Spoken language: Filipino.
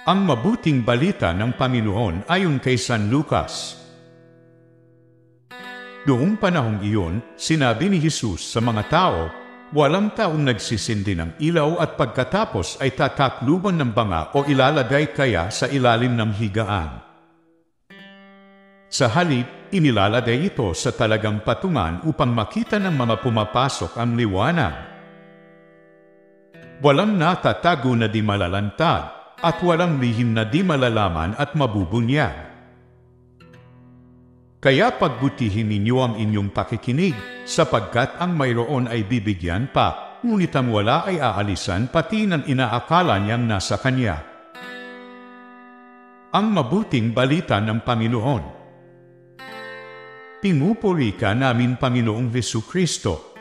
Ang mabuting balita ng Panginoon ayon kay San Lucas. Noong panahong iyon, sinabi ni Jesus sa mga tao, walang taong nagsisindi ng ilaw at pagkatapos ay tatakluban ng banga o ilalagay kaya sa ilalim ng higaan. Sa halip, inilalagay ito sa talagang patungan upang makita ng mga pumapasok ang liwanag. Walang natatago na di malalantad, at walang lihim na di malalaman at mabubunyag. Kaya pagbutihin ninyo ang inyong pakikinig, sapagkat ang mayroon ay bibigyan pa, ngunit ang wala ay aalisan pati ng inaakala niyang nasa kanya. Ang mabuting balita ng Panginoon. Pinupuri ka namin, Panginoong Hesukristo.